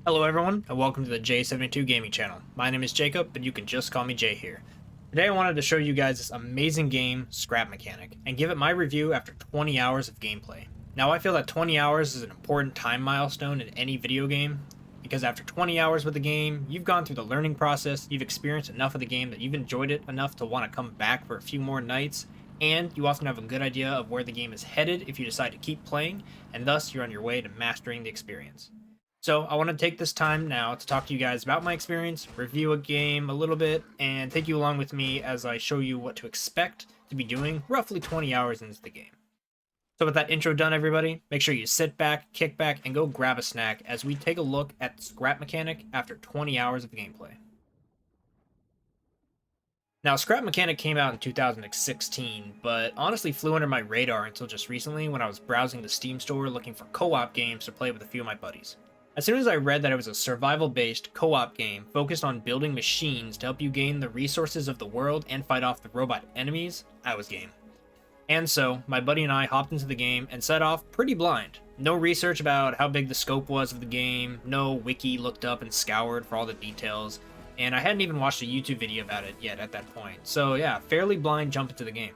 Hello everyone, and welcome to the J72 Gaming channel. My name is Jacob, but you can just call me Jay here. Today I wanted to show you guys this amazing game, Scrap Mechanic, and give it my review after 20 hours of gameplay. Now I feel that 20 hours is an important time milestone in any video game, because after 20 hours with the game, you've gone through the learning process, you've experienced enough of the game that you've enjoyed it enough to want to come back for a few more nights, and you often have a good idea of where the game is headed if you decide to keep playing, and thus you're on your way to mastering the experience. So I want to take this time now to talk to you guys about my experience, review a game a little bit, and take you along with me as I show you what to expect to be doing roughly 20 hours into the game. So with that intro done, everybody, make sure you sit back, kick back, and go grab a snack as we take a look at the Scrap Mechanic after 20 hours of gameplay. Now, Scrap Mechanic came out in 2016, but honestly flew under my radar until just recently when I was browsing the Steam store looking for co-op games to play with a few of my buddies. As soon as I read that it was a survival-based co-op game focused on building machines to help you gain the resources of the world and fight off the robot enemies, I was game. And so, my buddy and I hopped into the game and set off pretty blind. No research about how big the scope was of the game, no wiki looked up and scoured for all the details, and I hadn't even watched a YouTube video about it yet at that point. So yeah, fairly blind jump into the game.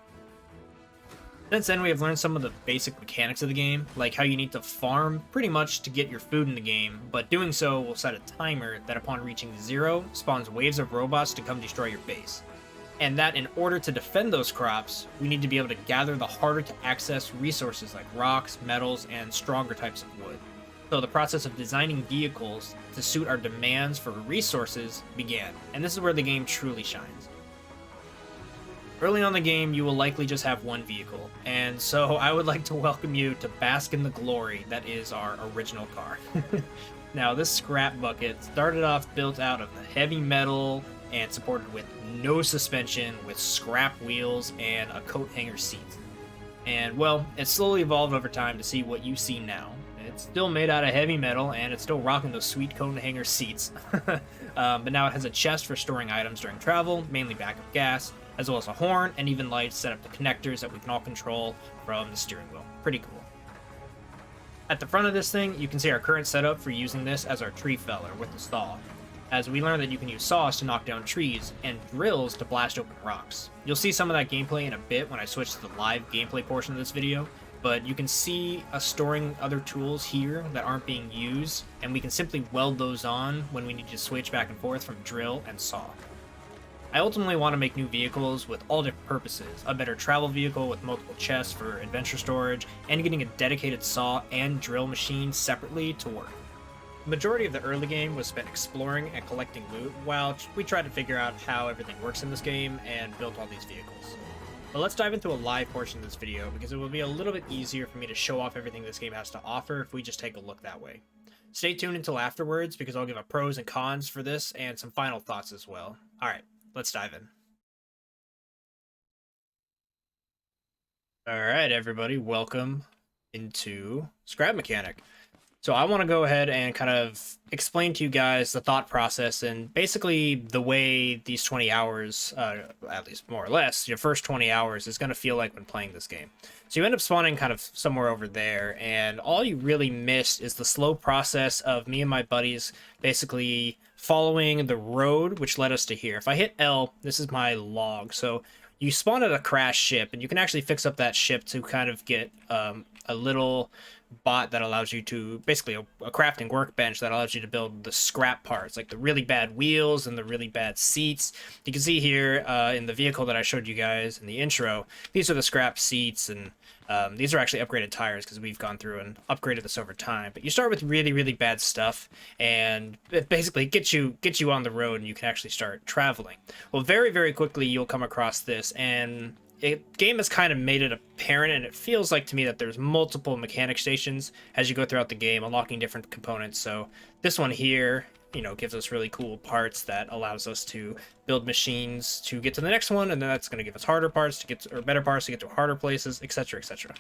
Since then, we have learned some of the basic mechanics of the game, like how you need to farm pretty much to get your food in the game, but doing so will set a timer that upon reaching 0, spawns waves of robots to come destroy your base. And that in order to defend those crops, we need to be able to gather the harder to access resources like rocks, metals, and stronger types of wood. So the process of designing vehicles to suit our demands for resources began, and this is where the game truly shines. Early on in the game, you will likely just have one vehicle, and so I would like to welcome you to bask in the glory that is our original car. Now, this scrap bucket started off built out of the heavy metal and supported with no suspension, with scrap wheels and a coat hanger seat. And well, it slowly evolved over time to see what you see now. It's still made out of heavy metal, and it's still rocking those sweet coat hanger seats. But now it has a chest for storing items during travel, mainly backup gas, as well as a horn and even lights set up the connectors that we can all control from the steering wheel. Pretty cool. At the front of this thing, you can see our current setup for using this as our tree feller with the saw, as we learned that you can use saws to knock down trees and drills to blast open rocks. You'll see some of that gameplay in a bit when I switch to the live gameplay portion of this video, but you can see us storing other tools here that aren't being used, and we can simply weld those on when we need to switch back and forth from drill and saw. I ultimately want to make new vehicles with all different purposes, a better travel vehicle with multiple chests for adventure storage, and getting a dedicated saw and drill machine separately to work. The majority of the early game was spent exploring and collecting loot while we tried to figure out how everything works in this game and built all these vehicles. But let's dive into a live portion of this video because it will be a little bit easier for me to show off everything this game has to offer if we just take a look that way. Stay tuned until afterwards because I'll give a pros and cons for this and some final thoughts as well. Alright, let's dive in. Alright everybody, welcome into Scrap Mechanic. So I want to go ahead and kind of explain to you guys the thought process and basically the way these 20 hours, at least more or less, your first 20 hours is going to feel like when playing this game. So you end up spawning kind of somewhere over there, and all you really missed is the slow process of me and my buddies basically following the road which led us to here. If I hit L, this is my log. So you spawn at a crashed ship, and you can actually fix up that ship to kind of get a little bot that allows you to basically a crafting workbench that allows you to build the scrap parts, like the really bad wheels and the really bad seats. You can see here in the vehicle that I showed you guys in the intro, these are the scrap seats, and these are actually upgraded tires because we've gone through and upgraded this over time. But you start with really bad stuff, and it basically gets you on the road, and you can actually start traveling. Well, very quickly you'll come across this, and game has kind of made it apparent, and it feels like to me that there's multiple mechanic stations as you go throughout the game, unlocking different components. So this one here, you know, gives us really cool parts that allows us to build machines to get to the next one, and then that's going to give us harder parts to get to, or better parts to get to harder places, etc, etc.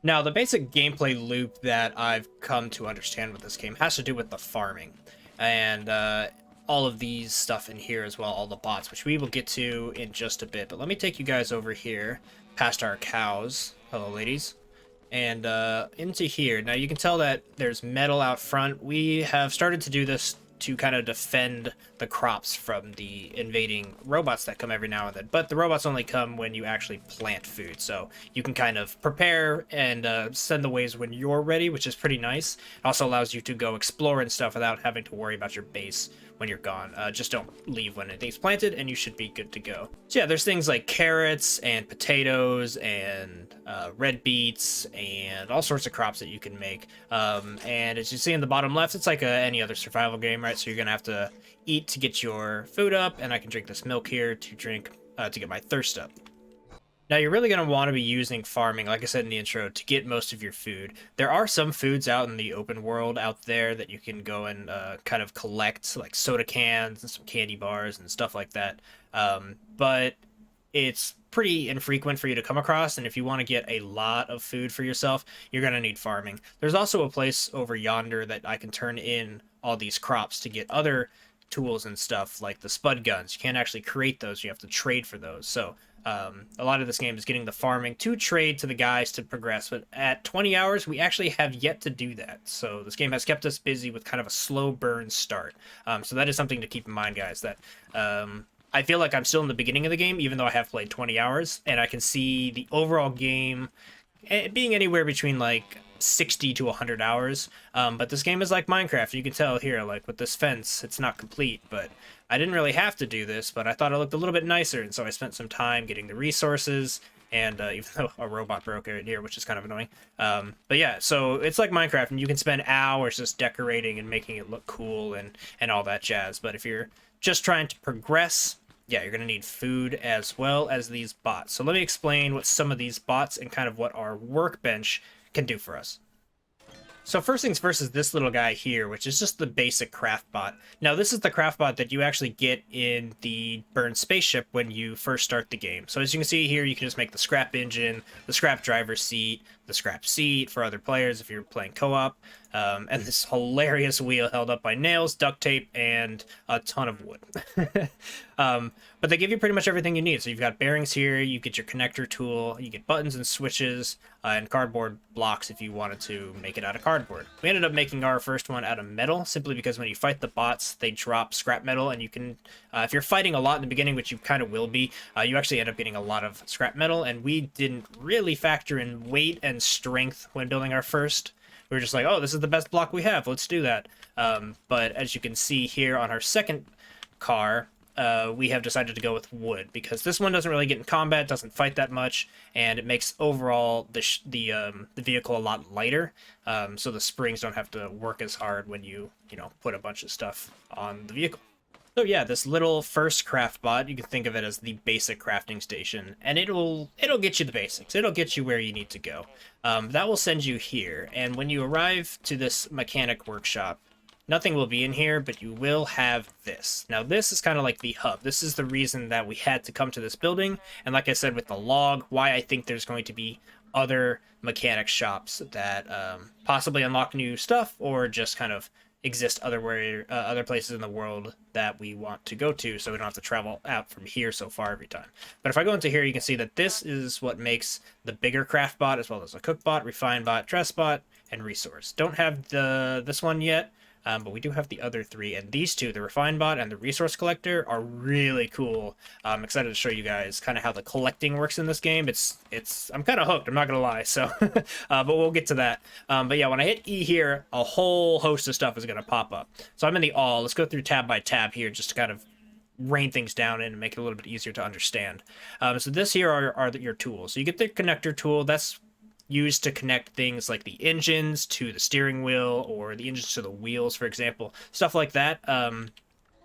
Now, the basic gameplay loop that I've come to understand with this game has to do with the farming, and all of these stuff in here as well, all the bots, which we will get to in just a bit. But let me take you guys over here past our cows. Hello, ladies. And into here. Now you can tell that there's metal out front. We have started to do this to kind of defend the crops from the invading robots that come every now and then. But the robots only come when you actually plant food. So you can kind of prepare and send the waves when you're ready, which is pretty nice. It also allows you to go explore and stuff without having to worry about your base when you're gone. Just don't leave when anything's planted and you should be good to go. So yeah, there's things like carrots and potatoes and red beets and all sorts of crops that you can make. And as you see in the bottom left, it's like any other survival game, right? So you're gonna have to eat to get your food up, and I can drink this milk here to drink to get my thirst up. Now, you're really going to want to be using farming, like I said in the intro, to get most of your food. There are some foods out in the open world out there that you can go and kind of collect, like soda cans and some candy bars and stuff like that. But it's pretty infrequent for you to come across, and if you want to get a lot of food for yourself, you're going to need farming. There's also a place over yonder that I can turn in all these crops to get other tools and stuff, like the spud guns. You can't actually create those, you have to trade for those. So a lot of this game is getting the farming to trade to the guys to progress, but at 20 hours we actually have yet to do that. So this game has kept us busy with kind of a slow burn start. So that is something to keep in mind, guys, that I feel like I'm still in the beginning of the game, even though I have played 20 hours, and I can see the overall game being anywhere between like 60 to 100 hours. But this game is like Minecraft. You can tell here, like with this fence, it's not complete, but I didn't really have to do this, but I thought it looked a little bit nicer, and so I spent some time getting the resources, and even though a robot broke it here, which is kind of annoying. But yeah, so it's like Minecraft, and you can spend hours just decorating and making it look cool and all that jazz. But if you're just trying to progress, yeah, you're going to need food as well as these bots. So let me explain what some of these bots and kind of what our workbench can do for us. So first things first is this little guy here, which is just the basic craft bot. Now this is the craft bot that you actually get in the burned spaceship when you first start the game. So as you can see here, you can just make the scrap engine, the scrap driver's seat, the scrap seat for other players if you're playing co-op, and this hilarious wheel held up by nails, duct tape, and a ton of wood. But they give you pretty much everything you need. So you've got bearings here, you get your connector tool, you get buttons and switches, and cardboard blocks if you wanted to make it out of cardboard. We ended up making our first one out of metal, simply because when you fight the bots, they drop scrap metal, and you can, if you're fighting a lot in the beginning, which you kind of will be, you actually end up getting a lot of scrap metal, and we didn't really factor in weight and strength when building our first. We were just like, oh, this is the best block we have, let's do that. But as you can see here on our second car, we have decided to go with wood, because this one doesn't really get in combat, doesn't fight that much, and it makes overall the vehicle a lot lighter, so the springs don't have to work as hard when you put a bunch of stuff on the vehicle. So yeah, this little first craft bot, you can think of it as the basic crafting station, and it'll get you the basics. It'll get you where you need to go. That will send you here, and when you arrive to this mechanic workshop, nothing will be in here, but you will have this. Now this is kind of like the hub. This is the reason that we had to come to this building, and like I said with the log, why I think there's going to be other mechanic shops that possibly unlock new stuff, or just kind of exist other places in the world that we want to go to, so we don't have to travel out from here so far every time. But if I go into here, you can see that this is what makes the bigger craft bot, as well as a cook bot, refine bot, dress bot, and resource. Don't have this one yet, but we do have the other three, and these two, the refine bot and the resource collector, are really cool. I'm excited to show you guys kind of how the collecting works in this game. I'm kind of hooked, I'm not gonna lie. So but we'll get to that. But yeah, when I hit E here, a whole host of stuff is gonna pop up. So I'm in the all. Let's go through tab by tab here, just to kind of rein things down and make it a little bit easier to understand. So this here are your tools. So you get the connector tool. That's used to connect things like the engines to the steering wheel, or the engines to the wheels, for example, stuff like that.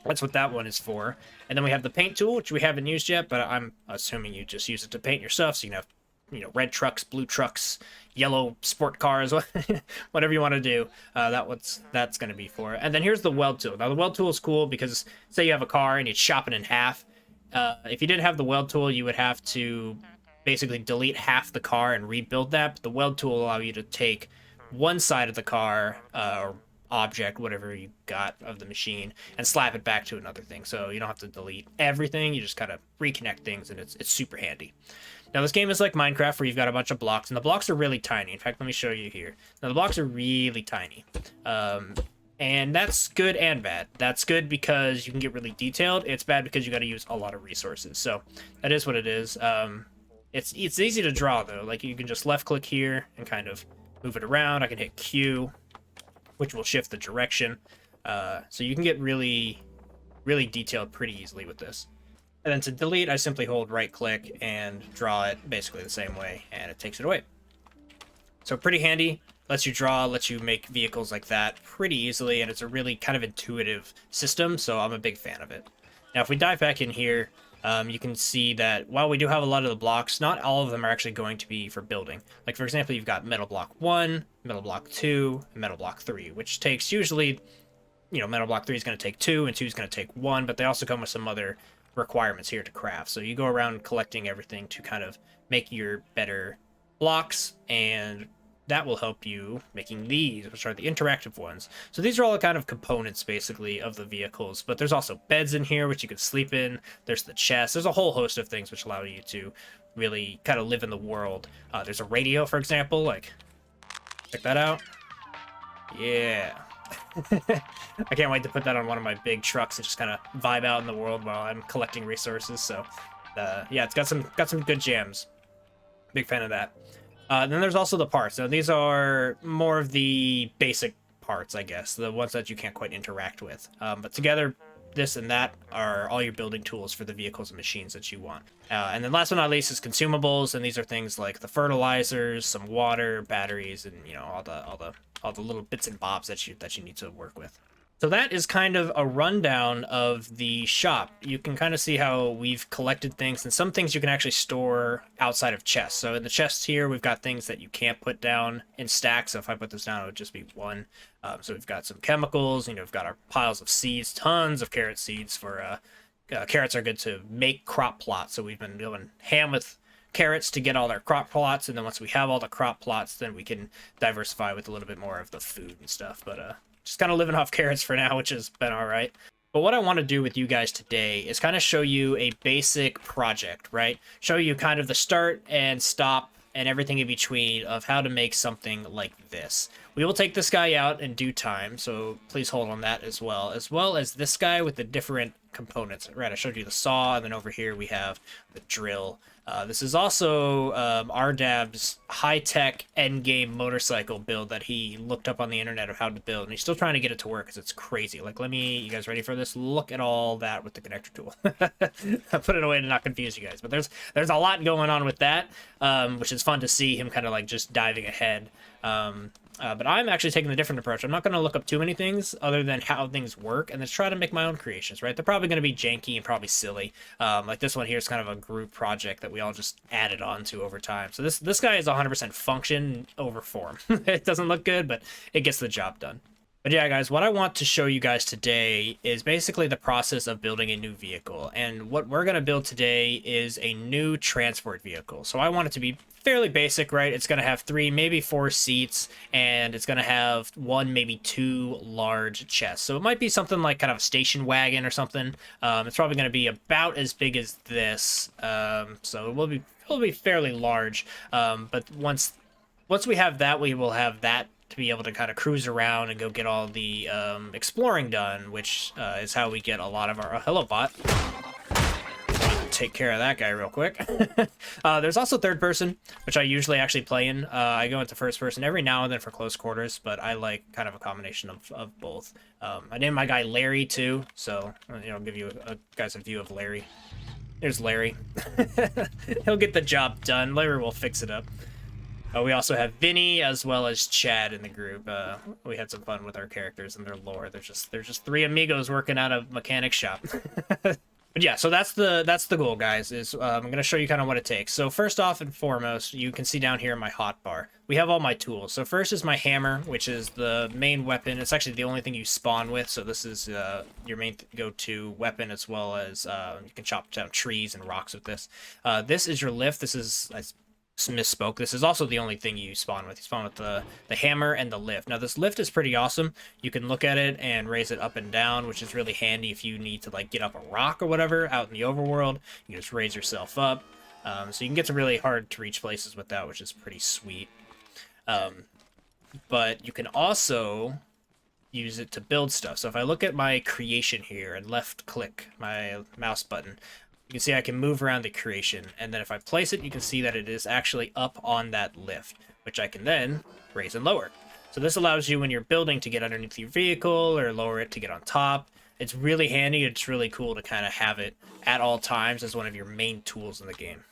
That's what that one is for. And then we have the paint tool, which we haven't used yet, but I'm assuming you just use it to paint your stuff, so you can have red trucks, blue trucks, yellow sport cars, whatever you want to do. That's going to be for. And then here's the weld tool. Now the weld tool is cool because, say you have a car and you chop it in half. If you didn't have the weld tool, you would have to basically delete half the car and rebuild that, but the weld tool will allow you to take one side of the car, or object, whatever you got of the machine, and slap it back to another thing. So you don't have to delete everything. You just kind of reconnect things, and it's super handy. Now, this game is like Minecraft, where you've got a bunch of blocks, and the blocks are really tiny. In fact, let me show you here. Now, the blocks are really tiny. And that's good and bad. That's good because you can get really detailed. It's bad because you got to use a lot of resources. So that is what it is. It's easy to draw, though. Like, you can just left-click here and kind of move it around. I can hit Q, which will shift the direction. So you can get really, really detailed pretty easily with this. And then to delete, I simply hold right-click and draw it basically the same way, and it takes it away. So pretty handy. Lets you draw, lets you make vehicles like that pretty easily, and it's a really kind of intuitive system, so I'm a big fan of it. Now, if we dive back in here, you can see that while we do have a lot of the blocks, not all of them are actually going to be for building. Like, for example, you've got metal block 1, metal block 2, and metal block 3, which takes usually, you know, metal block 3 is going to take 2, and 2 is going to take 1, but they also come with some other requirements here to craft. So you go around collecting everything to kind of make your better blocks, and that will help you making these, which are the interactive ones. So these are all the kind of components, basically, of the vehicles. But there's also beds in here, which you can sleep in. There's the chest. There's a whole host of things which allow you to really kind of live in the world. There's a radio, for example. Like, check that out. Yeah. I can't wait to put that on one of my big trucks and just kind of vibe out in the world while I'm collecting resources. So, yeah, it's got some good jams. Big fan of that. Then there's also the parts. Now, these are more of the basic parts, I guess, the ones that you can't quite interact with. But together, this and that are all your building tools for the vehicles and machines that you want. And then last but not least is consumables, and these are things like the fertilizers, some water, batteries, and you know all the little bits and bobs that you need to work with. So that is kind of a rundown of the shop. You can kind of see how we've collected things, and some things you can actually store outside of chests. So in the chests here, we've got things that you can't put down in stacks. So if I put this down, it would just be one. So we've got some chemicals, you know, we've got our piles of seeds, tons of carrot seeds for, carrots are good to make crop plots. So we've been doing ham with carrots to get all our crop plots, and then once we have all the crop plots, then we can diversify with a little bit more of the food and stuff. But, just kind of living off carrots for now, which has been all right. But what I want to do with you guys today is kind of show you a basic project, right? Show you kind of the start and stop and everything in between of how to make something like this. We will take this guy out in due time, so please hold on that as well as this guy with the different components. Right, I showed you the saw, and then over here we have the drill. This is also Ardab's high-tech endgame motorcycle build that he looked up on the internet of how to build, and he's still trying to get it to work because it's crazy. Like, you guys ready for this? Look at all that with the connector tool. I put it away to not confuse you guys, but there's a lot going on with that, which is fun to see him kind of like just diving ahead. But I'm actually taking a different approach. I'm not going to look up too many things other than how things work, and then try to make my own creations, right? They're probably going to be janky and probably silly. Like this one here is kind of a group project that we all just added on to over time. So this guy is 100% function over form. It doesn't look good, but it gets the job done. But yeah, guys, what I want to show you guys today is basically the process of building a new vehicle. And what we're going to build today is a new transport vehicle. So I want it to be fairly basic, right? It's going to have 3, maybe 4 seats, and it's going to have 1, maybe 2 large chests. So it might be something like kind of a station wagon or something. It's probably going to be about as big as this. So it will be fairly large. But once we have that, we will have that to be able to kind of cruise around and go get all the exploring done, which is how we get a lot of our... hello, bot. Take care of that guy real quick. There's also third person, which I usually actually play in. I go into first person every now and then for close quarters, but I like kind of a combination of both. I named my guy Larry too, so I'll give you guys a view of Larry. There's Larry. He'll get the job done. Larry will fix it up. We also have Vinny as well as Chad in the group. We had some fun with our characters and their lore. They're just 3 amigos working out a mechanic shop. But yeah, so that's the goal, guys. Is I'm gonna show you kind of what it takes. So first off and foremost, you can see down here in my hotbar, we have all my tools. So first is my hammer, which is the main weapon. It's actually the only thing you spawn with. So this is your main go-to weapon, as well as you can chop down trees and rocks with this. This is your lift. This is misspoke. This is also the only thing you spawn with. You spawn with the hammer and the lift. Now this lift is pretty awesome. You can look at it and raise it up and down, which is really handy if you need to like get up a rock or whatever out in the overworld. You can just raise yourself up. So you can get to really hard to reach places with that, which is pretty sweet. But you can also use it to build stuff. So if I look at my creation here and left click my mouse button, you can see I can move around the creation, and then if I place it, you can see that it is actually up on that lift, which I can then raise and lower. So this allows you when you're building to get underneath your vehicle or lower it to get on top. It's really handy. It's really cool to kind of have it at all times as one of your main tools in the game.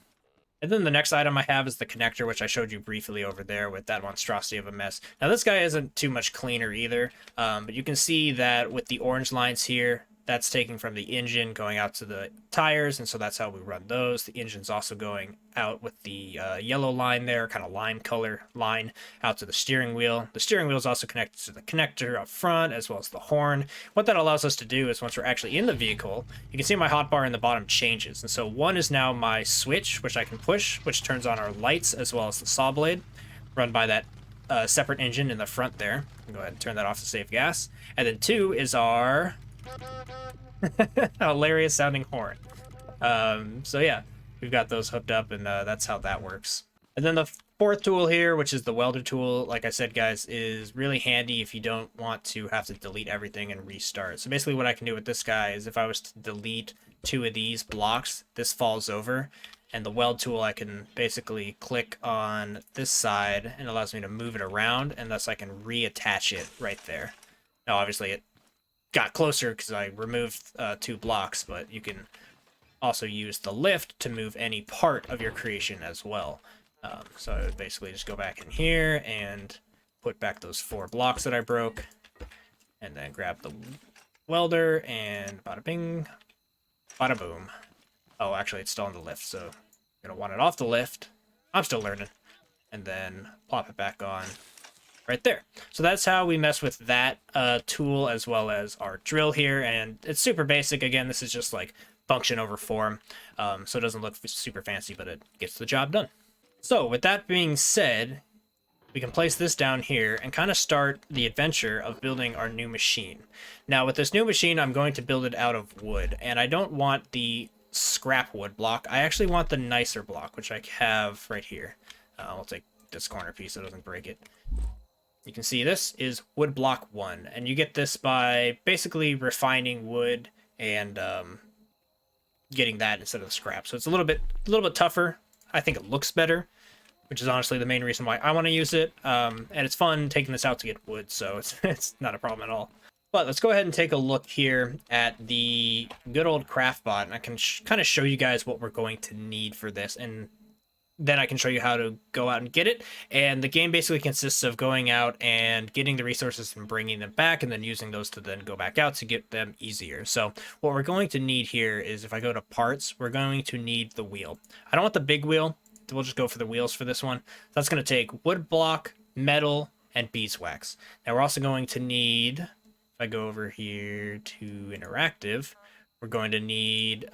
And then the next item I have is the connector, which I showed you briefly over there with that monstrosity of a mess. Now this guy isn't too much cleaner either, but you can see that with the orange lines here, that's taking from the engine going out to the tires, and so that's how we run those. The engine's also going out with the yellow line there, kind of lime color line, out to the steering wheel. The steering wheel is also connected to the connector up front, as well as the horn. What that allows us to do is once we're actually in the vehicle, you can see my hotbar in the bottom changes. And so one is now my switch, which I can push, which turns on our lights, as well as the saw blade, run by that separate engine in the front there. Go ahead and turn that off to save gas. And then two is our hilarious sounding horn. So yeah, we've got those hooked up, and that's how that works. And then the fourth tool here, which is the welder tool, like I said, guys, is really handy if you don't want to have to delete everything and restart. So basically what I can do with this guy is if I was to delete two of these blocks, this falls over, and the weld tool, I can basically click on this side and it allows me to move it around, and thus I can reattach it right there. Now obviously it got closer because I removed 2 blocks, but you can also use the lift to move any part of your creation as well. So I would basically just go back in here and put back those 4 blocks that I broke, and then grab the welder and bada bing, bada boom. Oh, actually it's still on the lift, so I'm gonna want it off the lift. I'm still learning. And then plop it back on right there. So that's how we mess with that tool, as well as our drill here, and it's super basic. Again, this is just like function over form, so it doesn't look super fancy, but it gets the job done. So with that being said, we can place this down here and kind of start the adventure of building our new machine. Now with this new machine, I'm going to build it out of wood, and I don't want the scrap wood block. I actually want the nicer block, which I have right here. I'll take this corner piece so it doesn't break it. You can see this is wood block 1, and you get this by basically refining wood and getting that instead of the scrap. So it's a little bit tougher. I think it looks better, which is honestly the main reason why I want to use it. And it's fun taking this out to get wood, so it's not a problem at all. But let's go ahead and take a look here at the good old CraftBot, and I can kind of show you guys what we're going to need for this, and then I can show you how to go out and get it. And the game basically consists of going out and getting the resources and bringing them back, and then using those to then go back out to get them easier. So what we're going to need here is, if I go to parts, we're going to need the wheel. I don't want the big wheel. We'll just go for the wheels for this one. That's going to take wood block, metal, and beeswax. Now we're also going to need, if I go over here to interactive, we're going to need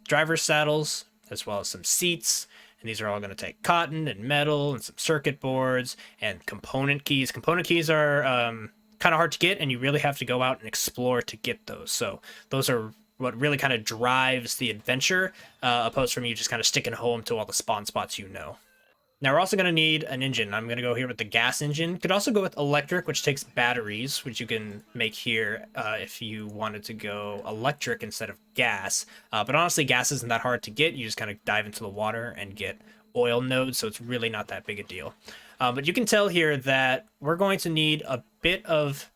driver's saddles, as well as some seats. And these are all going to take cotton and metal and some circuit boards and component keys. Component keys are kind of hard to get, and you really have to go out and explore to get those. So those are what really kind of drives the adventure, opposed from you just kind of sticking home to all the spawn spots you know. Now we're also going to need an engine. I'm going to go here with the gas engine. Could also go with electric, which takes batteries, which you can make here if you wanted to go electric instead of gas. But honestly, gas isn't that hard to get. You just kind of dive into the water and get oil nodes, so it's really not that big a deal. But you can tell here that we're going to need a bit of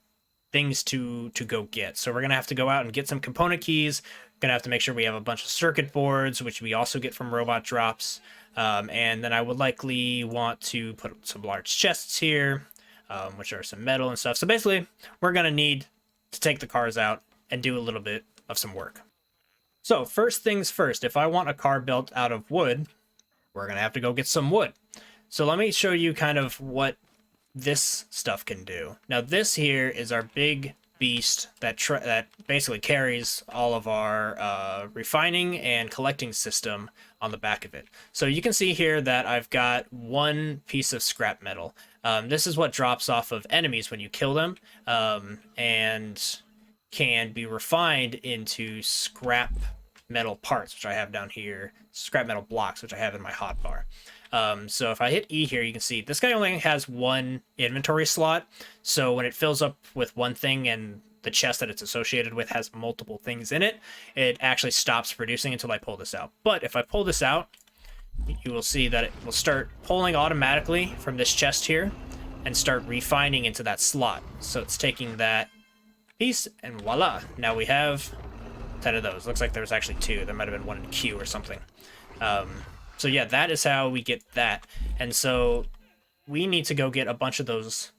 things to go get. So we're going to have to go out and get some component keys. We're going to have to make sure we have a bunch of circuit boards, which we also get from robot drops. And then I would likely want to put some large chests here, which are some metal and stuff. So basically, we're going to need to take the cars out and do a little bit of some work. So first things first, if I want a car built out of wood, we're going to have to go get some wood. So let me show you kind of what this stuff can do. Now this here is our big beast that basically carries all of our refining and collecting system on the back of it. So you can see here that I've got one piece of scrap metal. This is what drops off of enemies when you kill them, and can be refined into scrap metal parts, which I have down here, scrap metal blocks, which I have in my hotbar. So if I hit E here, you can see this guy only has one inventory slot. So when it fills up with one thing and the chest that it's associated with has multiple things in it, it actually stops producing until I pull this out. But if I pull this out, you will see that it will start pulling automatically from this chest here and start refining into that slot. So it's taking that piece and voila, now we have 10 of those. Looks like there was actually 2. There might have been 1 in Q or something. So yeah, that is how we get that. And so we need to go get a bunch of those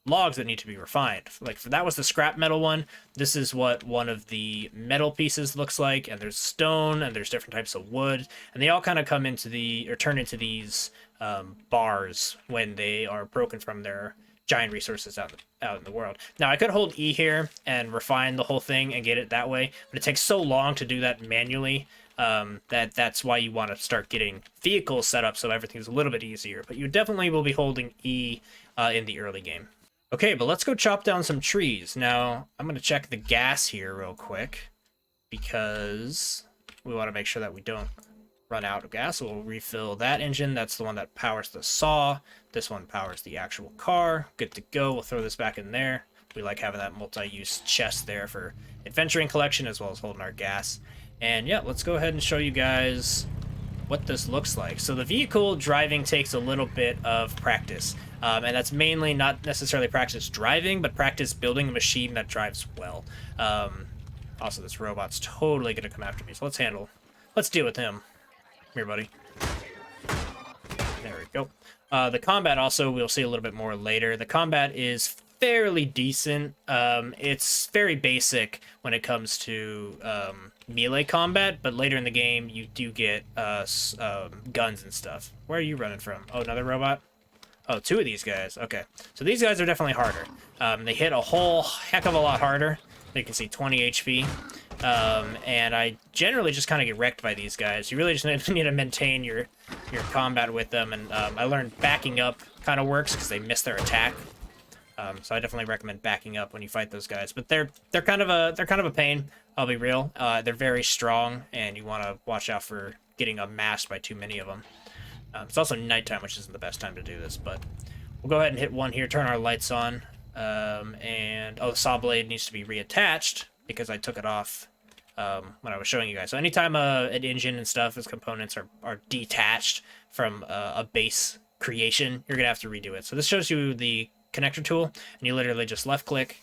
logs that need to be refined. Like, that was the scrap metal one. This is what one of the metal pieces looks like, and there's stone, and there's different types of wood, and they all kind of come into the, or turn into these bars when they are broken from their giant resources out in the world. Now, I could hold E here and refine the whole thing and get it that way, but it takes so long to do that manually that's why you want to start getting vehicles set up so everything's a little bit easier. But you definitely will be holding E in the early game. Okay, but let's go chop down some trees. Now, I'm going to check the gas here real quick because we want to make sure that we don't run out of gas. So we'll refill that engine. That's the one that powers the saw. This one powers the actual car. Good to go. We'll throw this back in there. We like having that multi-use chest there for adventuring collection as well as holding our gas. And yeah, let's go ahead and show you guys what this looks like. So the vehicle driving takes a little bit of practice. And that's mainly not necessarily practice driving, but practice building a machine that drives well. Also, this robot's totally going to come after me, so let's deal with him. Come here, buddy. There we go. The combat also, we'll see a little bit more later. The combat is fairly decent. It's very basic when it comes to melee combat, but later in the game, you do get guns and stuff. Where are you running from? Oh, another robot? Oh, 2 of these guys. Okay. So these guys are definitely harder. They hit a whole heck of a lot harder. You can see 20 HP. And I generally just kind of get wrecked by these guys. You really just need to maintain your combat with them. And I learned backing up kind of works because they miss their attack. So I definitely recommend backing up when you fight those guys. But they're kind of a pain. I'll be real. They're very strong, and you want to watch out for getting amassed by too many of them. It's also nighttime, which isn't the best time to do this, but we'll go ahead and hit 1 here, turn our lights on, and the saw blade needs to be reattached because I took it off when I was showing you guys. So anytime an engine and stuff, its components are detached from a base creation, you're going to have to redo it. So this shows you the connector tool, and you literally just left click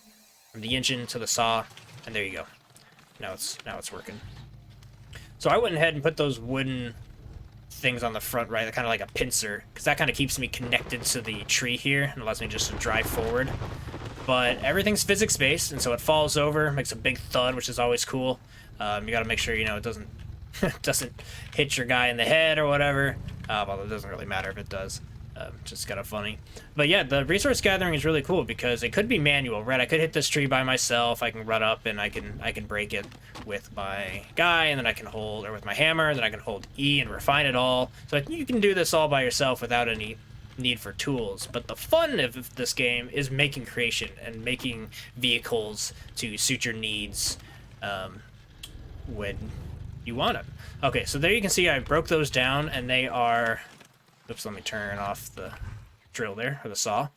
from the engine to the saw, and there you go. Now it's working. So I went ahead and put those wooden things on the front right, kind of like a pincer, because that kind of keeps me connected to the tree here and allows me just to drive forward. But everything's physics based, and so it falls over, makes a big thud, which is always cool. You got to make sure it doesn't doesn't hit your guy in the head or whatever. Although it doesn't really matter if it does. Just kind of funny. But yeah, the resource gathering is really cool because it could be manual, right? I could hit this tree by myself. I can run up and I can break it with my guy, and then I can hold, or with my hammer, and then I can hold E and refine it all. So you can do this all by yourself without any need for tools. But the fun of this game is making creation and making vehicles to suit your needs when you want them. Okay, so there you can see I broke those down, and they are... Oops, let me turn off the drill there, or the saw.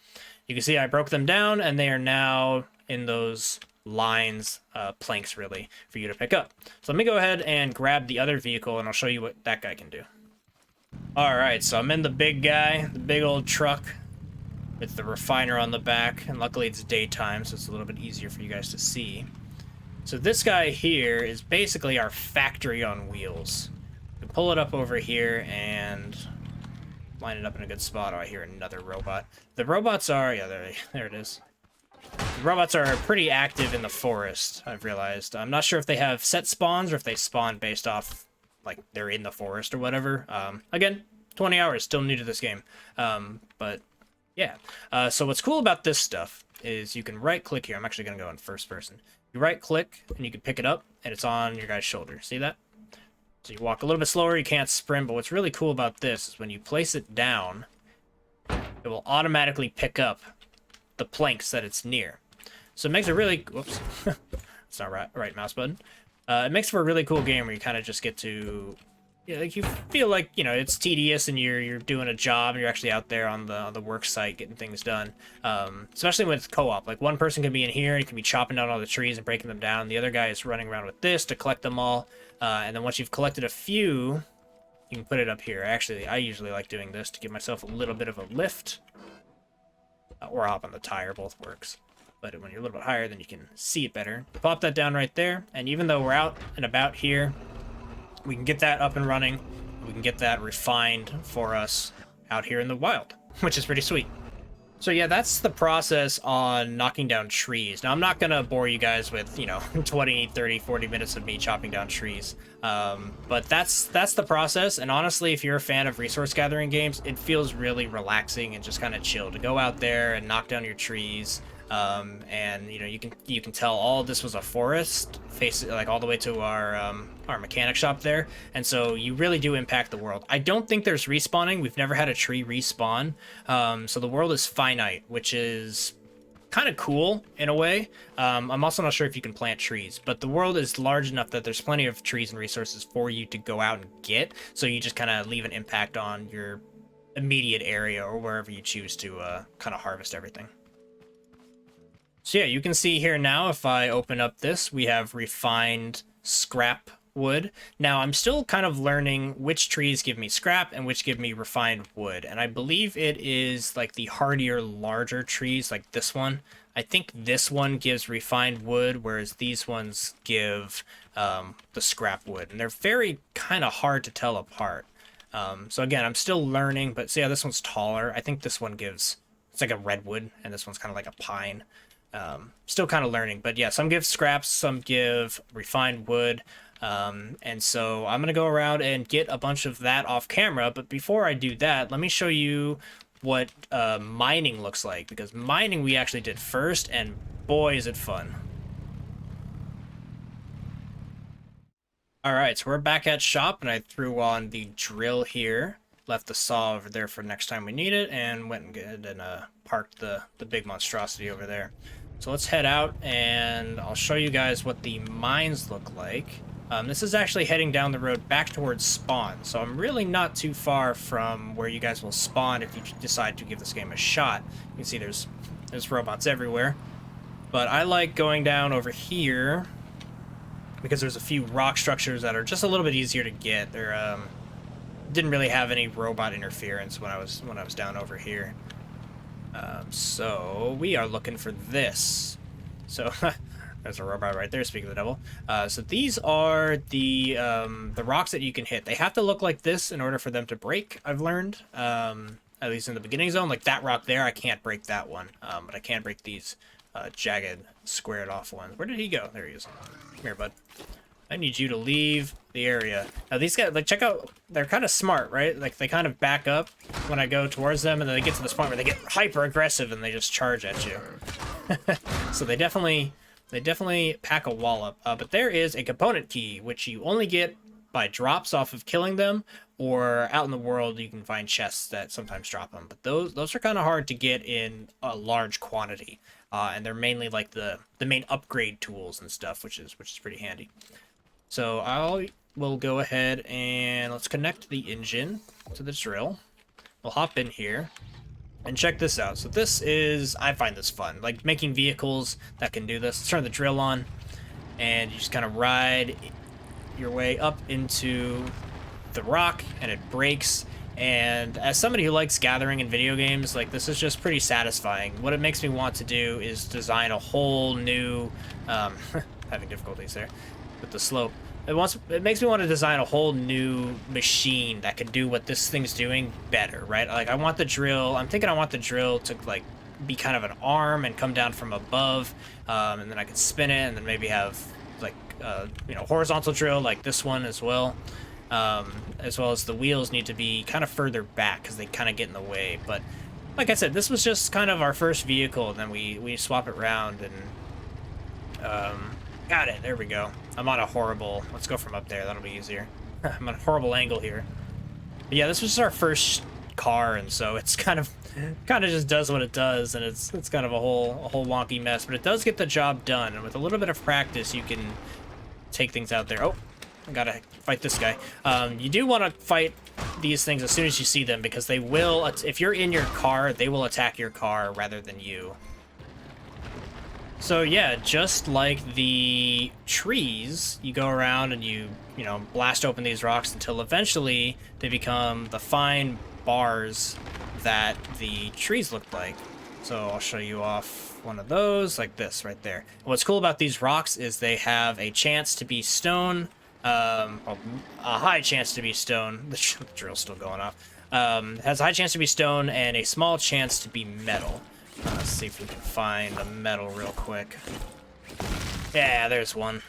You can see I broke them down, and they are now in those lines, planks really, for you to pick up. So let me go ahead and grab the other vehicle, and I'll show you what that guy can do. Alright, so I'm in the big guy, the big old truck with the refiner on the back, and luckily it's daytime, so it's a little bit easier for you guys to see. So this guy here is basically our factory on wheels. You can pull it up over here and... line it up in a good spot. Oh, I hear another robot. The robots are... yeah, there it is. The robots are pretty active in the forest, I've realized. I'm not sure if they have set spawns or if they spawn based off, like, they're in the forest or whatever. Again, 20 hours, still new to this game. But, Yeah. So what's cool about this stuff is you can right click here. I'm actually going to go in first person. You right click and you can pick it up and it's on your guy's shoulder. See that? So you walk a little bit slower, you can't sprint, but what's really cool about this is when you place it down, it will automatically pick up the planks that it's near. So it makes a really, whoops, it's not right mouse button. It makes for a really cool game where you kind of just get to, yeah, like you feel like, you know, it's tedious and you're doing a job and you're actually out there on the work site getting things done. Especially with co-op, like one person can be in here and can be chopping down all the trees and breaking them down. The other guy is running around with this to collect them all. And then once you've collected a few, you can put it up here. Actually, I usually like doing this to give myself a little bit of a lift. Or hop on the tire, both works. But when you're a little bit higher, then you can see it better. Pop that down right there, and even though we're out and about here, we can get that up and running. We can get that refined for us out here in the wild, which is pretty sweet. So yeah, that's the process on knocking down trees. Now, I'm not going to bore you guys with, you know, 20, 30, 40 minutes of me chopping down trees. But that's the process. And honestly, if you're a fan of resource gathering games, it feels really relaxing and just kind of chill to go out there and knock down your trees. And you know, you can tell all this was a forest, face like all the way to our mechanic shop there, and so you really do impact the world. I don't think there's respawning. We've never had a tree respawn, so the world is finite, which is kind of cool in a way. I'm also not sure if you can plant trees, but the world is large enough that there's plenty of trees and resources for you to go out and get, so you just kind of leave an impact on your immediate area or wherever you choose to kind of harvest everything. So yeah, you can see here now, if I open up this, we have refined scrap wood. Now, I'm still kind of learning which trees give me scrap and which give me refined wood. And I believe it is like the hardier, larger trees, like this one. I think this one gives refined wood, whereas these ones give the scrap wood. And they're very kind of hard to tell apart. So again, I'm still learning, but see how this one's taller? I think this one gives, it's like a redwood, and this one's kind of like a pine. Still kind of learning, but yeah, some give scraps, some give refined wood, and so I'm gonna go around and get a bunch of that off camera. But before I do that, let me show you what mining looks like, because mining we actually did first, and boy is it fun. Alright, so we're back at shop, and I threw on the drill here, left the saw over there for next time we need it, and went and parked the big monstrosity over there. So let's head out, and I'll show you guys what the mines look like. This is actually heading down the road back towards spawn, so I'm really not too far from where you guys will spawn if you decide to give this game a shot. You can see there's robots everywhere, but I like going down over here because there's a few rock structures that are just a little bit easier to get. They're didn't really have any robot interference when I was down over here. So we are looking for this. So there's a robot right there, speaking of the devil. So these are the rocks that you can hit. They have to look like this in order for them to break, I've learned. At least in the beginning zone, like that rock there, I can't break that one. But I can break these jagged, squared off ones. Where did he go? There he is. Come here, bud. I need you to leave the area. Now these guys, like, check out, they're kind of smart, right? Like, they kind of back up when I go towards them, and then they get to this point where they get hyper aggressive and they just charge at you. So they definitely pack a wallop. But there is a component key, which you only get by drops off of killing them, or out in the world you can find chests that sometimes drop them. But those are kind of hard to get in a large quantity. And they're mainly like the main upgrade tools and stuff, which is pretty handy. So we'll go ahead and let's connect the engine to the drill. We'll hop in here and check this out. So this is, I find this fun, like making vehicles that can do this. Let's turn the drill on, and you just kind of ride your way up into the rock, and it breaks. And as somebody who likes gathering in video games, like, this is just pretty satisfying. What it makes me want to do is design a whole new, having difficulties there with the slope. It makes me want to design a whole new machine that can do what this thing's doing better, right? Like, I'm thinking I want the drill to, like, be kind of an arm and come down from above, and then I can spin it, and then maybe have, like, you know, horizontal drill like this one as well. As well as the wheels need to be kind of further back because they kind of get in the way. But like I said, this was just kind of our first vehicle, and then we swap it around and got it. There we go. I'm on a horrible. Let's go from up there. That'll be easier. I'm on a horrible angle here. But yeah, this was our first car, and so it's kind of just does what it does, and it's kind of a whole wonky mess, but it does get the job done. And with a little bit of practice, you can take things out there. Oh, I gotta fight this guy. You do want to fight these things as soon as you see them, because they will, if you're in your car, they will attack your car rather than you. So yeah, just like the trees, you go around and you know, blast open these rocks until eventually they become the fine bars that the trees look like. So I'll show you off one of those, like this right there. And what's cool about these rocks is they have a chance to be stone, well, a high chance to be stone. The drill's still going off. It has a high chance to be stone and a small chance to be metal. Let's see if we can find a metal real quick. Yeah, there's one.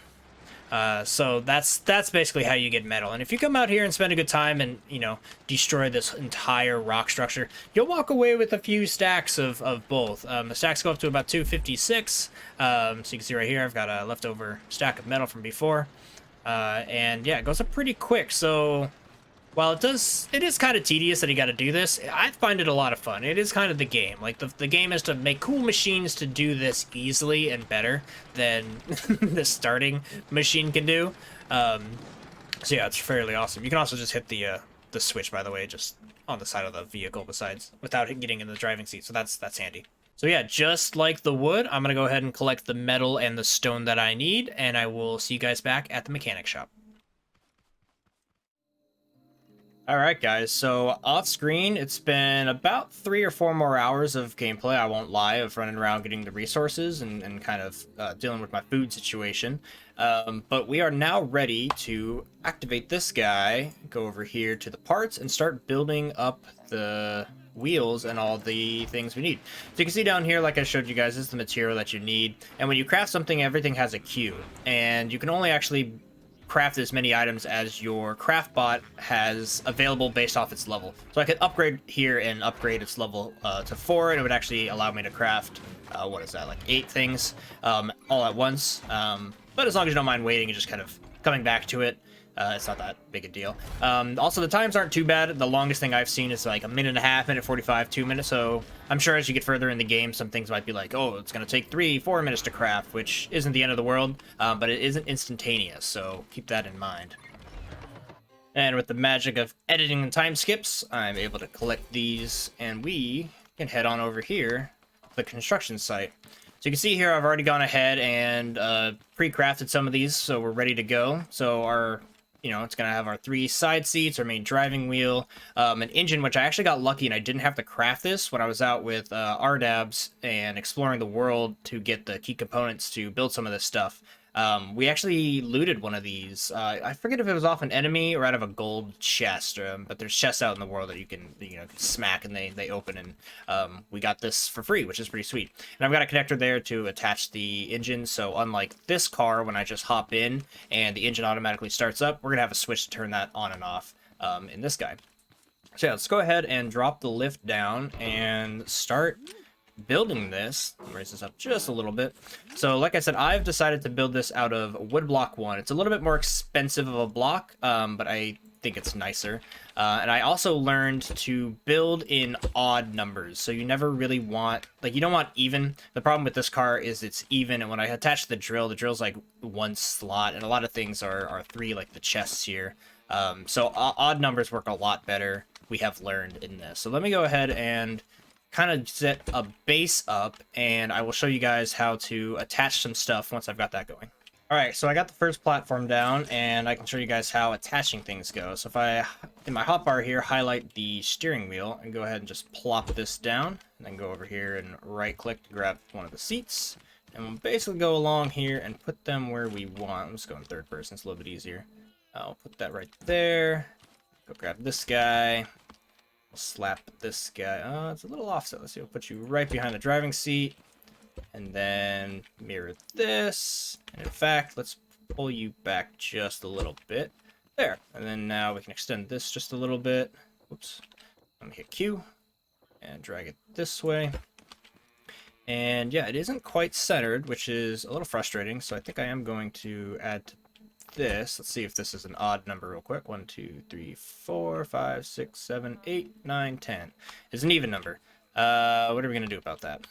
So that's basically how you get metal. And if you come out here and spend a good time and, you know, destroy this entire rock structure, you'll walk away with a few stacks of both. The stacks go up to about 256. So you can see right here, I've got a leftover stack of metal from before. And yeah, it goes up pretty quick. So while it is kind of tedious that you got to do this, I find it a lot of fun. It is kind of the game. Like, the game is to make cool machines to do this easily and better than the starting machine can do. So yeah, it's fairly awesome. You can also just hit the switch, by the way, just on the side of the vehicle without getting in the driving seat. So that's handy. So yeah, just like the wood, I'm going to go ahead and collect the metal and the stone that I need, and I will see you guys back at the mechanic shop. Alright guys, so off screen, it's been about 3 or 4 more hours of gameplay, I won't lie, of running around getting the resources and kind of dealing with my food situation. But we are now ready to activate this guy, go over here to the parts, and start building up the wheels and all the things we need. So you can see down here, like I showed you guys, this is the material that you need. And when you craft something, everything has a queue. And you can only actually craft as many items as your craft bot has available based off its level. So I could upgrade here and upgrade its level to 4, and it would actually allow me to craft, what is that, like 8 things all at once. But as long as you don't mind waiting and just kind of coming back to it, it's not that big a deal. Also, the times aren't too bad. The longest thing I've seen is like 1.5 minutes, minute 45, 2 minutes. So I'm sure as you get further in the game, some things might be like, oh, it's going to take 3-4 minutes to craft, which isn't the end of the world, but it isn't instantaneous. So keep that in mind. And with the magic of editing and time skips, I'm able to collect these, and we can head on over here to the construction site. So you can see here, I've already gone ahead and pre-crafted some of these, so we're ready to go. So our, you know, it's going to have our 3 side seats, our main driving wheel, an engine, which I actually got lucky and I didn't have to craft this when I was out with RDABs and exploring the world to get the key components to build some of this stuff. We actually looted one of these. I forget if it was off an enemy or out of a gold chest, but there's chests out in the world that you can, you know, smack and they open, and we got this for free, which is pretty sweet. And I've got a connector there to attach the engine, so unlike this car, when I just hop in and the engine automatically starts up, we're gonna have a switch to turn that on and off in this guy. So yeah, let's go ahead and drop the lift down and start building this. Raise this up just a little bit. So like I said, I've decided to build this out of wood block 1. It's a little bit more expensive of a block, but I think it's nicer. And I also learned to build in odd numbers. So you never really want, like, you don't want even. The problem with this car is it's even, and when I attach the drill's like 1 slot, and a lot of things are 3, like the chests here. So odd numbers work a lot better, we have learned in this. So let me go ahead and kind of set a base up, and I will show you guys how to attach some stuff once I've got that going. Alright, so I got the first platform down, and I can show you guys how attaching things go. So if I, in my hotbar here, highlight the steering wheel, and go ahead and just plop this down, and then go over here and right-click to grab one of the seats, and we'll basically go along here and put them where we want. I'm just going third person, it's a little bit easier. I'll put that right there, go grab this guy, slap this guy. Oh, it's a little offset. Let's see. We'll put you right behind the driving seat, and then mirror this. And in fact, let's pull you back just a little bit. There. And then now we can extend this just a little bit. Oops. Let me hit Q. and drag it this way. And yeah, it isn't quite centered, which is a little frustrating. So I think I am going to add to this. Let's see if this is an odd number real quick. 1, 2, 3, 4, 5, 6, 7, 8, 9, 10. It's an even number. What are we going to do about that?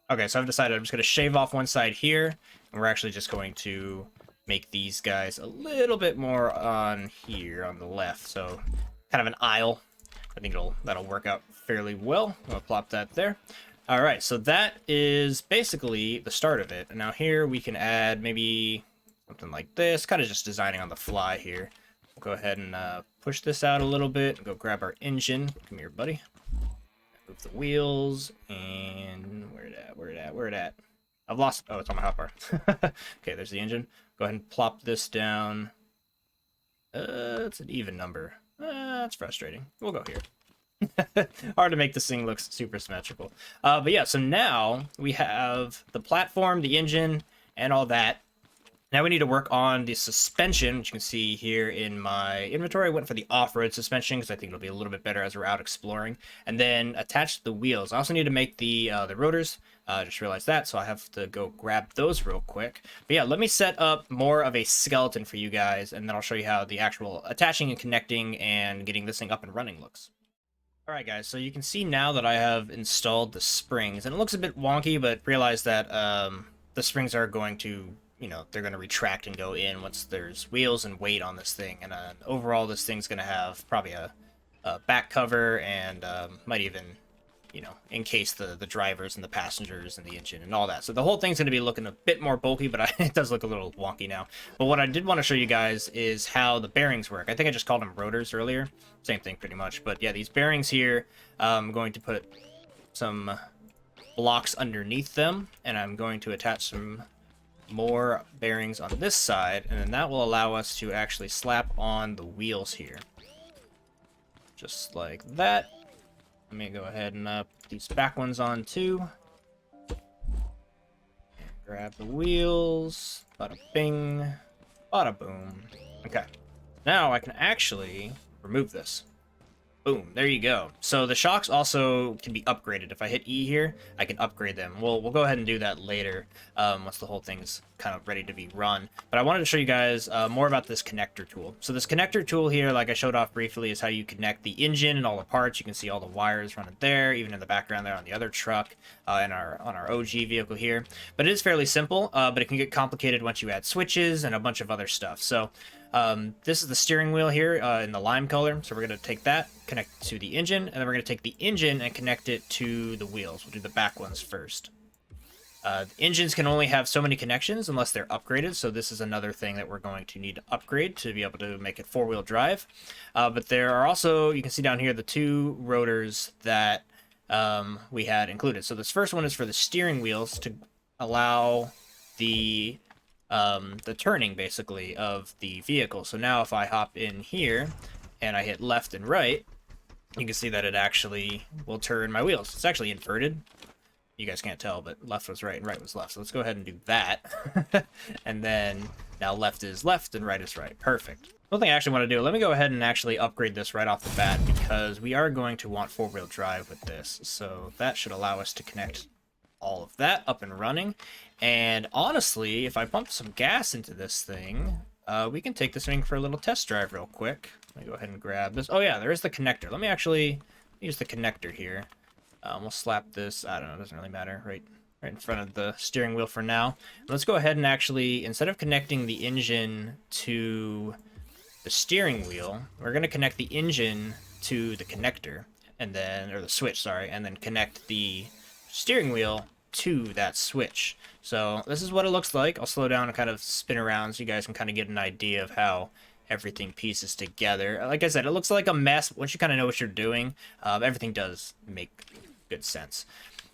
Okay, so I've decided I'm just going to shave off one side here. And we're actually just going to make these guys a little bit more on here on the left. So kind of an aisle. I think that'll work out fairly well. I'll plop that there. All right, so that is basically the start of it. And now here we can add maybe something like this, kind of just designing on the fly here. We'll go ahead and push this out a little bit and go grab our engine. Come here, buddy. Move the wheels, and where it at? I've lost, oh, it's on my hotbar. Okay, there's the engine. Go ahead and plop this down. It's an even number. That's frustrating. We'll go here. Hard to make this thing look super symmetrical. But yeah, so now we have the platform, the engine, and all that. Now we need to work on the suspension, which you can see here in my inventory. I went for the off-road suspension because I think it'll be a little bit better as we're out exploring. And then attach the wheels. I also need to make the rotors. Just realized that, so I have to go grab those real quick. But yeah, let me set up more of a skeleton for you guys, and then I'll show you how the actual attaching and connecting and getting this thing up and running looks. Alright guys, so you can see now that I have installed the springs, and it looks a bit wonky, but realize that the springs are going to, they're going to retract and go in once there's wheels and weight on this thing, and overall this thing's going to have probably a back cover and might even, encase the drivers and the passengers and the engine and all that. So the whole thing's going to be looking a bit more bulky, but it does look a little wonky now. But what I did want to show you guys is how the bearings work. I think I just called them rotors earlier. Same thing pretty much. But yeah, these bearings here, I'm going to put some blocks underneath them, and I'm going to attach some more bearings on this side, and then that will allow us to actually slap on the wheels here. Just like that. Let me go ahead and put these back ones on too. And grab the wheels. Bada bing. Bada boom. Okay. Now I can actually remove this. Boom, there you go. So the shocks also can be upgraded. If I hit E here, I can upgrade them. We'll go ahead and do that later once the whole thing's kind of ready to be run. But I wanted to show you guys more about this connector tool. So this connector tool here, like I showed off briefly, is how you connect the engine and all the parts. You can see all the wires running there, even in the background there on the other truck and on our OG vehicle here. But it is fairly simple, but it can get complicated once you add switches and a bunch of other stuff. So this is the steering wheel here in the lime color. So we're going to take that, connect it to the engine, and then we're going to take the engine and connect it to the wheels. We'll do the back ones first. The engines can only have so many connections unless they're upgraded. So this is another thing that we're going to need to upgrade to be able to make it four-wheel drive. But there are also, you can see down here, the two rotors that we had included. So this first one is for the steering wheels to allow the turning basically of the vehicle. So now if I hop in here and I hit left and right, you can see that it actually will turn my wheels. It's actually inverted. You guys can't tell, but left was right and right was left. So let's go ahead and do that. And then now left is left and right is right. Perfect. One thing I actually want to do, let me go ahead and actually upgrade this right off the bat, because we are going to want four-wheel drive with this. So that should allow us to connect all of that up and running. And honestly, if I pump some gas into this thing, we can take this thing for a little test drive real quick. Let me go ahead and grab this. Oh yeah, there is the connector. Let me actually use the connector here. We'll slap this, I don't know, it doesn't really matter, right in front of the steering wheel for now. Let's go ahead and actually, instead of connecting the engine to the steering wheel, we're going to connect the engine to the connector, and then, or the switch, sorry, and then connect the steering wheel to that switch. So this is what it looks like. I'll slow down and kind of spin around so you guys can kind of get an idea of how everything pieces together. Like I said, it looks like a mess. Once you kind of know what you're doing, everything does make good sense.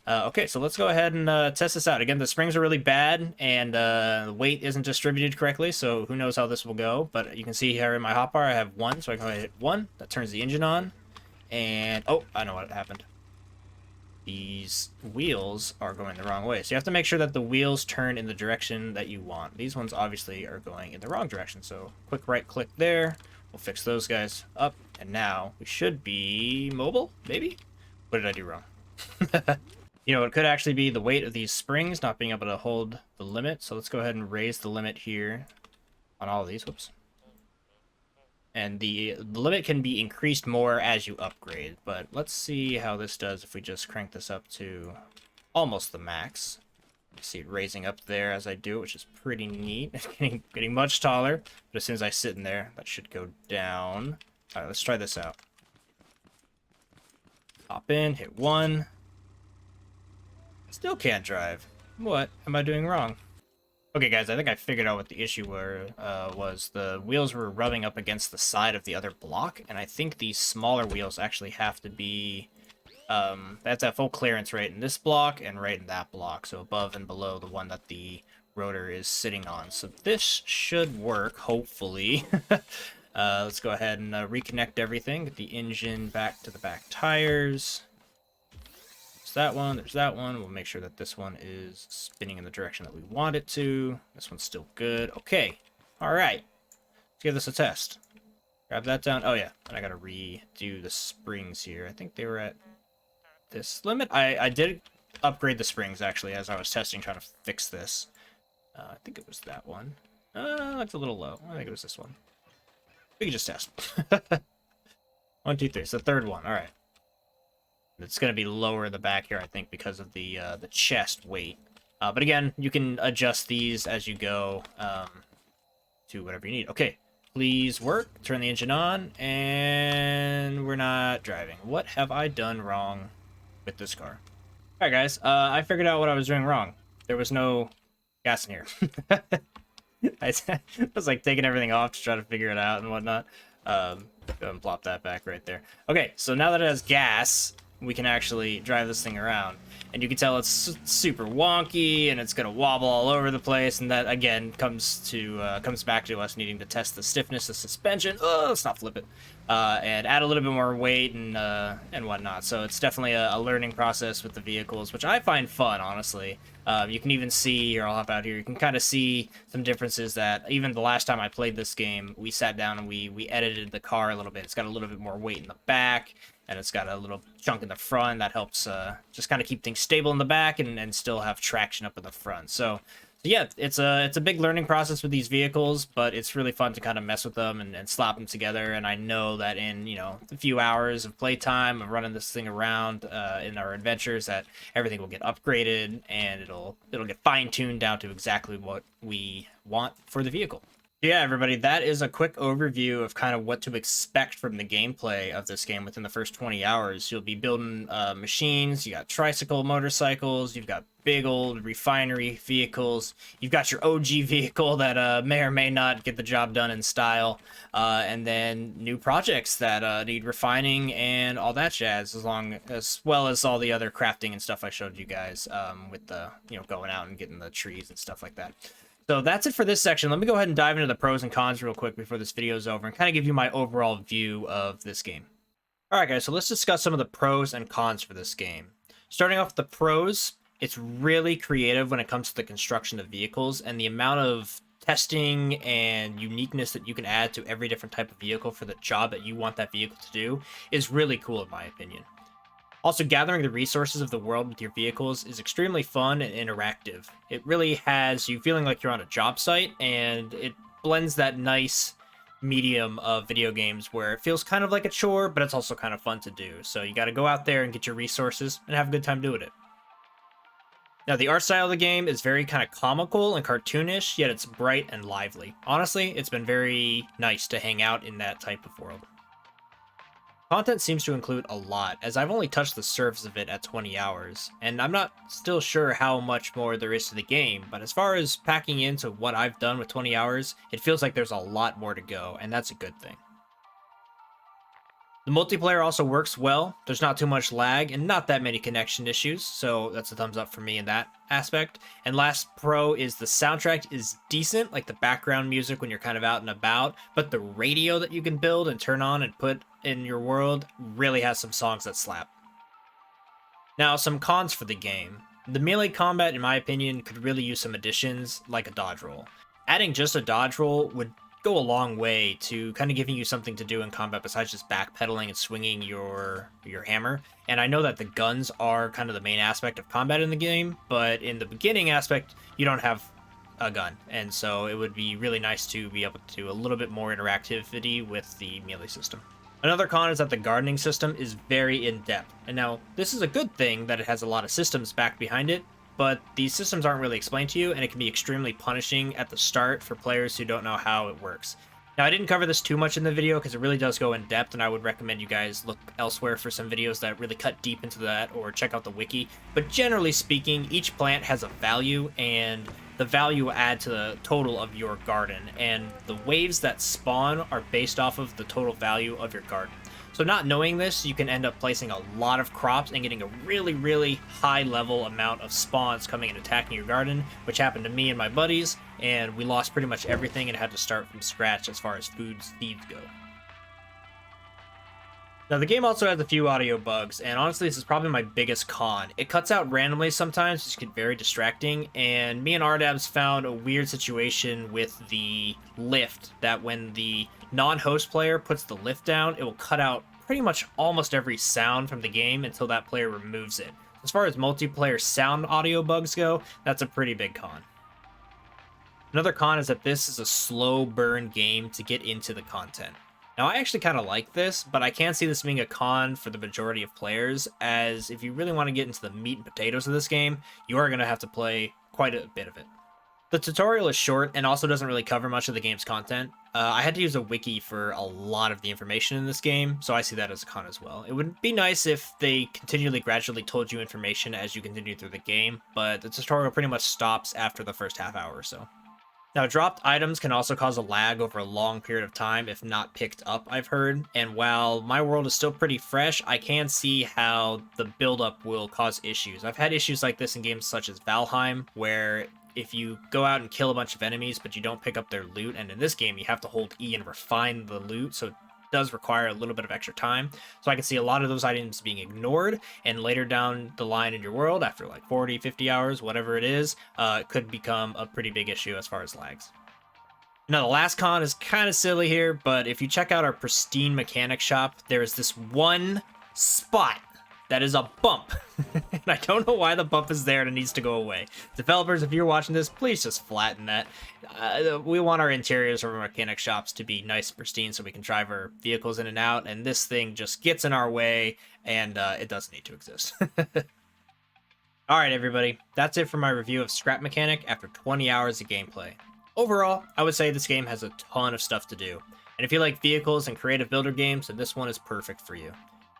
Okay, so let's go ahead and test this out. Again, the springs are really bad, and the weight isn't distributed correctly, so who knows how this will go. But you can see here in my hotbar, I have one, so I can go ahead and hit one. That turns the engine on, and oh, I know what happened. These wheels are going the wrong way. So you have to make sure that the wheels turn in the direction that you want. These ones obviously are going in the wrong direction. So quick right click there. We'll fix those guys up. And now we should be mobile, maybe? What did I do wrong? You know, it could actually be the weight of these springs not being able to hold the limit. So let's go ahead and raise the limit here on all of these. Whoops. And the limit can be increased more as you upgrade. But let's see how this does if we just crank this up to almost the max. See it raising up there as I do, which is pretty neat. getting much taller, but as soon as I sit in there, that should go down. All right, let's try this out. Hop in, hit 1. Still can't drive. What am I doing wrong? Okay, guys, I think I figured out what the issue was. The wheels were rubbing up against the side of the other block, and I think these smaller wheels actually have to be that's at full clearance right in this block and right in that block, so above and below the one that the rotor is sitting on. So this should work, hopefully. Let's go ahead and reconnect everything. Get the engine back to the back tires. There's that one, there's that one. We'll make sure that this one is spinning in the direction that we want it to. This one's still good. Okay, all right. Let's give this a test. Grab that down. Oh yeah, and I gotta redo the springs here. I think they were at this limit. I did upgrade the springs actually as I was testing, trying to fix this. I think it was that one. That's a little low. I think it was this one. We can just test. 1, 2, 3. It's the third one. All right. It's going to be lower in the back here, I think, because of the chest weight. But again, you can adjust these as you go to whatever you need. Okay. Please work. Turn the engine on, and we're not driving. What have I done wrong with this car? All right, guys. I figured out what I was doing wrong. There was no gas in here. I was like taking everything off to try to figure it out and whatnot. Go and plop that back right there. Okay, so now that it has gas, we can actually drive this thing around. And you can tell it's super wonky and it's gonna wobble all over the place. And that again comes back to us needing to test the stiffness of suspension. Oh, let's not flip it. And add a little bit more weight and whatnot. So it's definitely a learning process with the vehicles, which I find fun, honestly. You can even see here, I'll hop out here. You can kind of see some differences that even the last time I played this game, we sat down and we edited the car a little bit. It's got a little bit more weight in the back, and it's got a little chunk in the front that helps just kind of keep things stable in the back and still have traction up in the front. So yeah, it's a big learning process with these vehicles, but it's really fun to kind of mess with them and slap them together. And I know that in, you know, a few hours of playtime of running this thing around in our adventures, that everything will get upgraded and it'll get fine-tuned down to exactly what we want for the vehicle. Yeah, everybody, that is a quick overview of kind of what to expect from the gameplay of this game within the first 20 hours. You'll be building machines, you got tricycle motorcycles, you've got big old refinery vehicles, you've got your OG vehicle that may or may not get the job done in style, and then new projects that need refining and all that jazz, as well as all the other crafting and stuff I showed you guys with the, you know, going out and getting the trees and stuff like that. So that's it for this section. Let me go ahead and dive into the pros and cons real quick before this video is over and kind of give you my overall view of this game. All right, guys, so let's discuss some of the pros and cons for this game. Starting off with the pros, it's really creative when it comes to the construction of vehicles, and the amount of testing and uniqueness that you can add to every different type of vehicle for the job that you want that vehicle to do is really cool in my opinion. Also, gathering the resources of the world with your vehicles is extremely fun and interactive. It really has you feeling like you're on a job site, and it blends that nice medium of video games where it feels kind of like a chore, but it's also kind of fun to do. So you got to go out there and get your resources and have a good time doing it. Now, the art style of the game is very kind of comical and cartoonish, yet it's bright and lively. Honestly, it's been very nice to hang out in that type of world. Content seems to include a lot, as I've only touched the surface of it at 20 hours, and I'm not still sure how much more there is to the game, but as far as packing into what I've done with 20 hours, it feels like there's a lot more to go, and that's a good thing. The multiplayer also works well, there's not too much lag, and not that many connection issues, so that's a thumbs up for me in that aspect. And last pro is the soundtrack is decent, like the background music when you're kind of out and about, but the radio that you can build and turn on and put in your world really has some songs that slap. Now, some cons for the game. The melee combat, in my opinion, could really use some additions, like a dodge roll. Adding just a dodge roll would go a long way to kind of giving you something to do in combat besides just backpedaling and swinging your hammer. And I know that the guns are kind of the main aspect of combat in the game, but in the beginning aspect, you don't have a gun, and so it would be really nice to be able to do a little bit more interactivity with the melee system. Another con is that the gardening system is very in-depth, and now this is a good thing that it has a lot of systems back behind it, but these systems aren't really explained to you, and it can be extremely punishing at the start for players who don't know how it works. Now, I didn't cover this too much in the video because it really does go in depth, and I would recommend you guys look elsewhere for some videos that really cut deep into that, or check out the wiki. But generally speaking, each plant has a value, and the value will add to the total of your garden, and the waves that spawn are based off of the total value of your garden. So not knowing this, you can end up placing a lot of crops and getting a really, really high level amount of spawns coming and attacking your garden, which happened to me and my buddies, and we lost pretty much everything and had to start from scratch as far as seeds go. Now, the game also has a few audio bugs, and honestly, this is probably my biggest con. It cuts out randomly sometimes, which can get very distracting, and me and Ardabs found a weird situation with the lift, that when the non-host player puts the lift down, it will cut out pretty much almost every sound from the game until that player removes it. As far as multiplayer sound audio bugs go, that's a pretty big con. Another con is that this is a slow burn game to get into the content. Now, I actually kind of like this, but I can't see this being a con for the majority of players, as if you really want to get into the meat and potatoes of this game, you are going to have to play quite a bit of it. The tutorial is short and also doesn't really cover much of the game's content. I had to use a wiki for a lot of the information in this game, so I see that as a con as well. It would be nice if they continually gradually told you information as you continue through the game, but the tutorial pretty much stops after the first half hour or so. Now, dropped items can also cause a lag over a long period of time if not picked up, I've heard, and while my world is still pretty fresh, I can see how the buildup will cause issues. I've had issues like this in games such as Valheim, where if you go out and kill a bunch of enemies but you don't pick up their loot, and in this game you have to hold E and refine the loot, so it does require a little bit of extra time. So I can see a lot of those items being ignored, and later down the line in your world, after like 40, 50 hours, whatever it is, it could become a pretty big issue as far as lags. Now, the last con is kind of silly here, but if you check out our pristine mechanic shop, there is this one spot that is a bump. And I don't know why the bump is there and it needs to go away. Developers, if you're watching this, please just flatten that. We want our interiors of our mechanic shops to be nice and pristine so we can drive our vehicles in and out, and this thing just gets in our way, and it doesn't need to exist. Alright everybody, that's it for my review of Scrap Mechanic after 20 hours of gameplay. Overall, I would say this game has a ton of stuff to do, and if you like vehicles and creative builder games, then this one is perfect for you.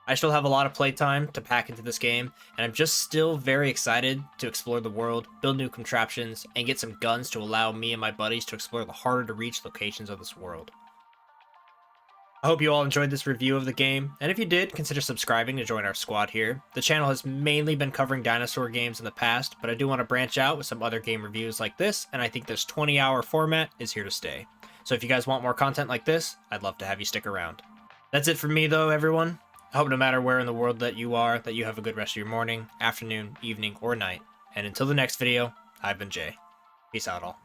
I still have a lot of playtime to pack into this game, and I'm just still very excited to explore the world, build new contraptions, and get some guns to allow me and my buddies to explore the harder to reach locations of this world. I hope you all enjoyed this review of the game, and if you did, consider subscribing to join our squad here. The channel has mainly been covering dinosaur games in the past, but I do want to branch out with some other game reviews like this, and I think this 20-hour format is here to stay. So if you guys want more content like this, I'd love to have you stick around. That's it from me though, everyone. I hope no matter where in the world that you are, that you have a good rest of your morning, afternoon, evening, or night. And until the next video, I've been Jay. Peace out all.